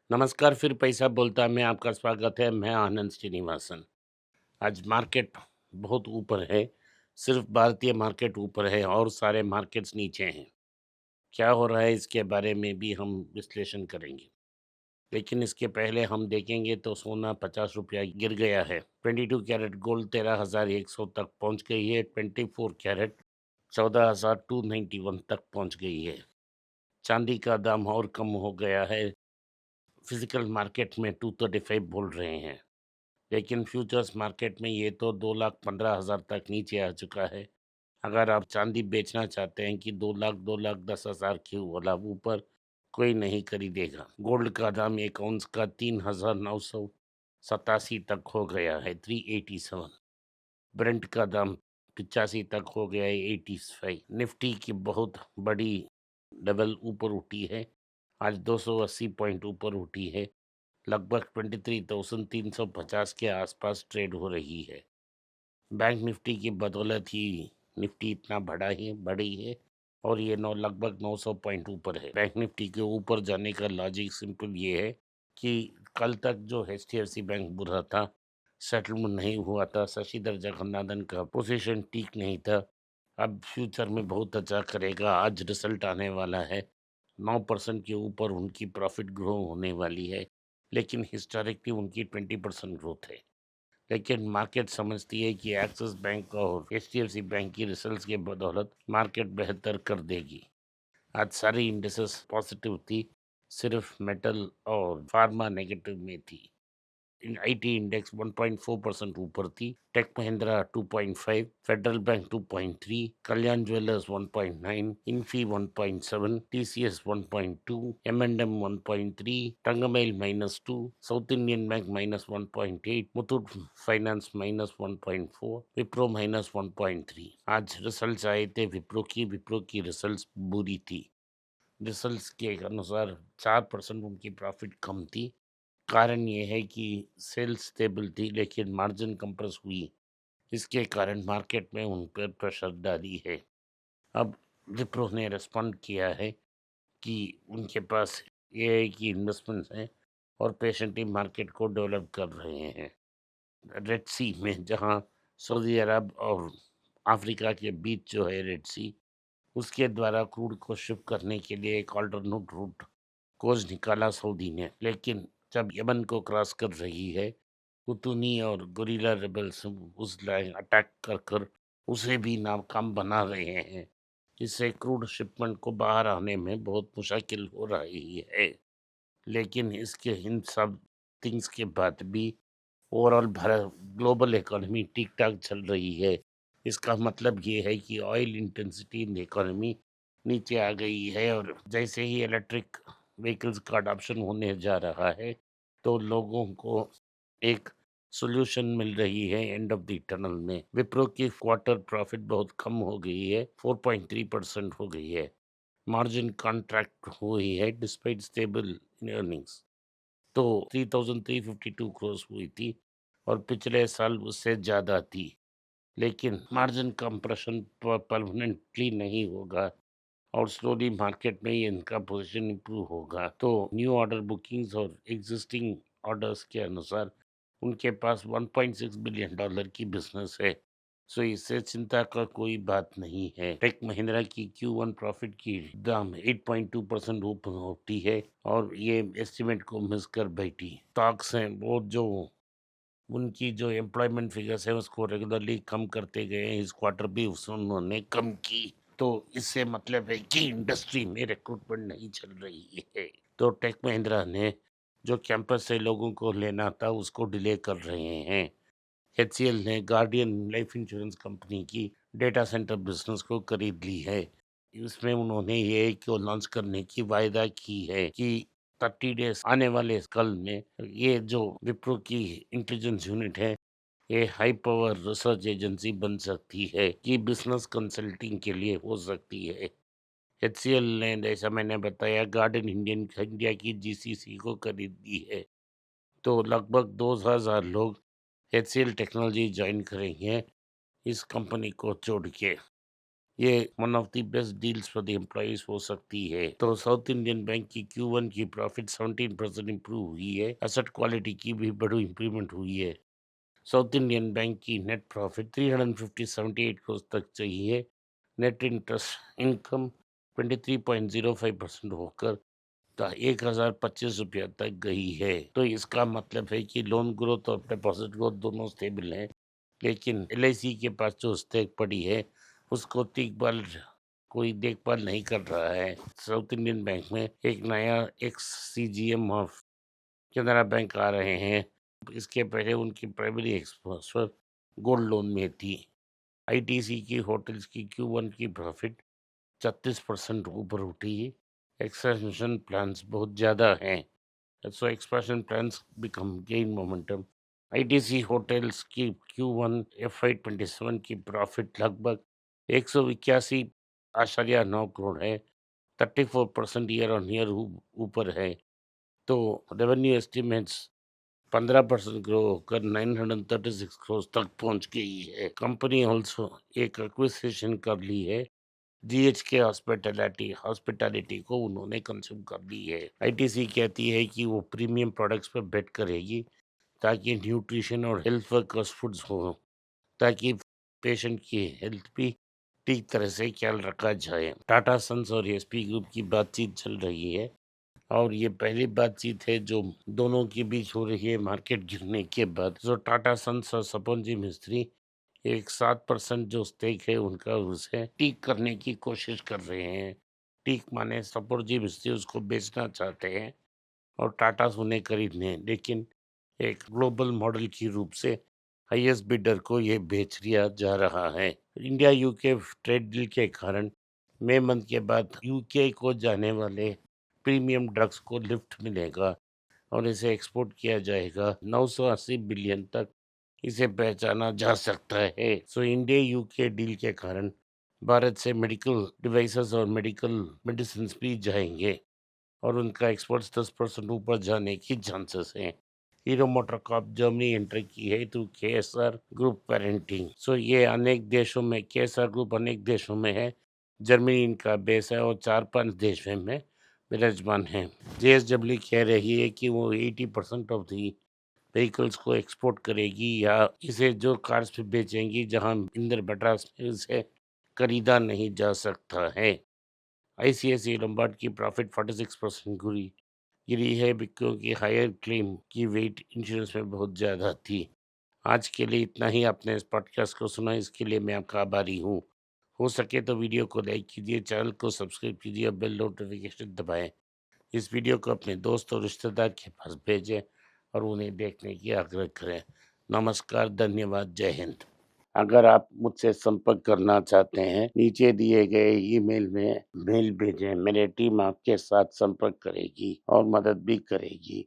नमस्कार, फिर पैसा बोलता में आपका स्वागत है। मैं आनंद श्रीनिवासन। आज मार्केट बहुत ऊपर है। सिर्फ भारतीय मार्केट ऊपर है और सारे मार्केट्स नीचे हैं। क्या हो रहा है इसके बारे में भी हम विश्लेषण करेंगे। लेकिन इसके पहले हम देखेंगे तो सोना 50 रुपया गिर गया है। 22 कैरेट गोल्ड 13,100 तक पहुंच गई है। 24 कैरेट 14,291 तक पहुंच गई है। चांदी का दाम और कम हो गया है। फिजिकल मार्केट में 235 बोल रहे हैं, लेकिन फ्यूचर्स मार्केट में ये तो 2,15,000 तक नीचे आ चुका है। अगर आप चांदी बेचना चाहते हैं कि 2 लाख 2,10,000 की वाला ऊपर कोई नहीं खरीदेगा। गोल्ड का दाम एक आउंस का 3,987 तक हो गया है, 387। ब्रेंट का दाम 85 तक हो गया है, 85। निफ्टी की बहुत बड़ी लेवल ऊपर उठी है। आज 280 पॉइंट ऊपर उठी है। लगभग 23,350 के आसपास ट्रेड हो रही है। बैंक निफ्टी की बदौलत ही निफ्टी इतना बड़ी है और ये नौ लगभग 900 पॉइंट ऊपर है। बैंक निफ्टी के ऊपर जाने का लॉजिक सिंपल ये है कि कल तक जो एचडीएफसी बैंक बुरा था, सेटलमेंट नहीं हुआ था, शशिधर जगन्नाथन का पोजीशन ठीक नहीं था। अब फ्यूचर में बहुत अच्छा करेगा। आज रिजल्ट आने वाला है। 9% के ऊपर उनकी प्रॉफिट ग्रो होने वाली है, लेकिन हिस्टोरिकली उनकी 20% ग्रोथ है। लेकिन मार्केट समझती है कि एक्सिस बैंक और एचडीएफसी बैंक की रिजल्ट्स के बदौलत मार्केट बेहतर कर देगी। आज सारी इंडेक्सेस पॉजिटिव थी, सिर्फ मेटल और फार्मा नेगेटिव में थी। आईटी इंडेक्स 1.4% ऊपर थी। Tech Mahindra 2.5, federal bank 2.3, Kalyan jewellers 1.9, Infy 1.7, TCS 1.2, एम&एम 1.3, टंगमेल -2, south Indian bank -1.8, Muthoot finance -1.4, Wipro -1.3। आज रिजल्ट्स आए थे विप्रो की रिजल्ट्स बुरी थी। रिजल्ट्स के अनुसार 4% उनकी प्रॉफिट कम थी। कारण ये है कि सेल्स स्टेबल थी, लेकिन मार्जिन कंप्रेस हुई। इसके कारण मार्केट में उन पर प्रेशर डाली है। अब विप्रो ने रिस्पॉन्ड किया है कि उनके पास ये है कि इन्वेस्टमेंट्स हैं और पेशेंटली मार्केट को डेवलप कर रहे हैं। रेड सी में, जहां सऊदी अरब और अफ्रीका के बीच जो है रेड सी, उसके द्वारा क्रूड को शिप करने के लिए एक अल्टरनेट रूट खोज निकाला सऊदी ने। लेकिन जब यमन को क्रॉस कर रही है, हुतूनी और गुरिल्ला रेबल्स उस लाइन अटैक कर कर उसे भी नाकाम बना रहे हैं, जिससे क्रूड शिपमेंट को बाहर आने में बहुत मुश्किल हो रही है। लेकिन इसके इन सब थिंग्स के बाद भी ओवरऑल भारत ग्लोबल इकोनॉमी ठीक ठाक चल रही है। इसका मतलब ये है कि ऑयल इंटेंसिटी इन इकोनॉमी नीचे आ गई है, और जैसे ही इलेक्ट्रिक व्हीकल्स का अडॉप्शन होने जा रहा है, तो लोगों को एक सॉल्यूशन मिल रही है एंड ऑफ द टनल में। विप्रो की क्वार्टर प्रॉफिट बहुत कम हो गई है, 4.3% हो गई है। मार्जिन कॉन्ट्रैक्ट हुई है डिस्पाइट स्टेबल इन अर्निंग्स। तो 3,352 क्रोस हुई थी और पिछले साल उससे ज़्यादा थी। लेकिन मार्जिन कंप्रेशन परमानेंटली नहीं होगा और स्लोली मार्केट में ही इनका पोजीशन इंप्रूव होगा। तो न्यू ऑर्डर बुकिंग्स और एग्जिस्टिंग ऑर्डर्स के अनुसार उनके पास $1.6 बिलियन की बिजनेस है। सो इससे चिंता का कोई बात नहीं है। टेक महिंद्रा की Q1 प्रॉफिट की दाम 8.2% ऊपर होती है और ये एस्टिमेट को मिस कर बैठी। स्टॉक्स हैं वो जो उनकी जो एम्प्लॉयमेंट फिगर्स है उसको रेगुलरली कम करते गए हैं। इस क्वार्टर भी उन्होंने कम की। तो इससे मतलब है कि इंडस्ट्री में रिक्रूटमेंट नहीं चल रही है। तो टेक महिंद्रा ने जो कैंपस से लोगों को लेना था उसको डिले कर रहे हैं। एचसीएल ने गार्डियन लाइफ इंश्योरेंस कंपनी की डेटा सेंटर बिजनेस को खरीद ली है। इसमें उन्होंने ये को लॉन्च करने की वायदा की है कि 30 डेज आने वाले कल में ये जो विप्रो की इंटेलिजेंस यूनिट है, ये हाई पावर रिसर्च एजेंसी बन सकती है कि बिजनेस कंसल्टिंग के लिए हो सकती है। एचसीएल ने, जैसा मैंने बताया, गार्डन इंडिया की जीसीसी को खरीद ली है। तो लगभग 2,000 लोग एचसीएल टेक्नोलॉजी ज्वाइन करेंगे इस कंपनी को छोड़ के। ये one of the best deals for the employees हो सकती है। तो साउथ इंडियन बैंक की Q1 की प्रॉफिट 17% इंप्रूव हुई है। एसेट क्वालिटी की भी बड़ी इंप्रूवमेंट हुई है। साउथ इंडियन बैंक की नेट प्रॉफिट 378 करोड़ तक चाहिए। नेट इंटरेस्ट इनकम 23.05% होकर 1025 रुपया तक गई है। तो इसका मतलब है कि लोन ग्रोथ और डिपॉजिट ग्रोथ दोनों स्टेबल हैं, लेकिन LIC के पास जो स्टेक पड़ी है उसको कोई देखभाल नहीं कर रहा है। साउथ इंडियन बैंक में एक नया ex CGM of Canara bank आ रहे हैं। इसके पहले उनकी प्राइमरी एक्सपोजर गोल्ड लोन में थी। ITC की होटल्स की Q1 की प्रॉफिट 36% ऊपर उठी। एक्सपेंशन प्लान्स बहुत ज़्यादा हैं, so expansion plans become gain momentum. ITC hotels की Q1 FY27 की प्रॉफिट लगभग 181.9 करोड़ है, 34% ईयर ऑन ईयर ऊपर है। तो रेवेन्यू एस्टिमेट्स 15% ग्रो होकर 936 करोड़ तक पहुंच गई है। कंपनी ऑल्सो एक एक्विजिशन कर ली है। GHK हॉस्पिटैलिटी को उन्होंने कंज्यूम कर ली है। ITC कहती है कि वो प्रीमियम प्रोडक्ट्स पर बेट करेगी ताकि न्यूट्रिशन और हेल्थ वर्कर्स फूड्स हो, ताकि पेशेंट की हेल्थ भी ठीक तरह से ख्याल रखा जाए। टाटा सन्स और SP ग्रुप की बातचीत चल रही है और ये पहली बातचीत है जो दोनों के बीच हो रही है मार्केट गिरने के बाद। जो टाटा सन्स और सपन मिस्त्री एक 7% जो स्टेक है उनका उसे टीक करने की कोशिश कर रहे हैं। टीक माने सपन मिस्त्री उसको बेचना चाहते हैं और टाटा उन्हें खरीदने, लेकिन एक ग्लोबल मॉडल की रूप से हाईएस्ट बिडर को ये बेच दिया जा रहा है। इंडिया UK ट्रेड डील के कारण मई मंथ के बाद UK को जाने वाले प्रीमियम ड्रग्स को लिफ्ट मिलेगा और इसे एक्सपोर्ट किया जाएगा। 980 बिलियन तक इसे पहचाना जा सकता है। सो इंडिया UK डील के कारण भारत से मेडिकल डिवाइसेस और मेडिकल मेडिसिन भी जाएंगे और उनका एक्सपोर्ट्स 10% ऊपर जाने की चांसेस हैं। Hero motor Corp Germany enter की है थ्रू KSR ग्रुप पेरेंटिंग। सो ये अनेक देशों में KSR ग्रुप अनेक देशों में है। जर्मनी इनका बेस है और 4-5 देश में विराजमान है। JSW कह रही है कि वो 80% ऑफ दी व्हीकल्स को एक्सपोर्ट करेगी या इसे जो कार्स पे बेचेंगी जहां इंदर बटास में इसे खरीदा नहीं जा सकता है। ICICI लोम्बार्ड की प्रॉफिट 46% गिरी है क्योंकि हायर क्लेम की वेट इंश्योरेंस में बहुत ज़्यादा थी। आज के लिए इतना ही। आपने इस पॉडकास्ट को सुना, इसके लिए मैं आपका आभारी हूँ। हो सके तो वीडियो को लाइक कीजिए, चैनल को सब्सक्राइब कीजिए और बेल नोटिफिकेशन दबाएं। इस वीडियो को अपने दोस्त और रिश्तेदार के पास भेजें और उन्हें देखने की आग्रह करें। नमस्कार, धन्यवाद, जय हिंद। अगर आप मुझसे संपर्क करना चाहते हैं, नीचे दिए गए ईमेल में मेल भेजें। मेरी टीम आपके साथ संपर्क करेगी और मदद भी करेगी।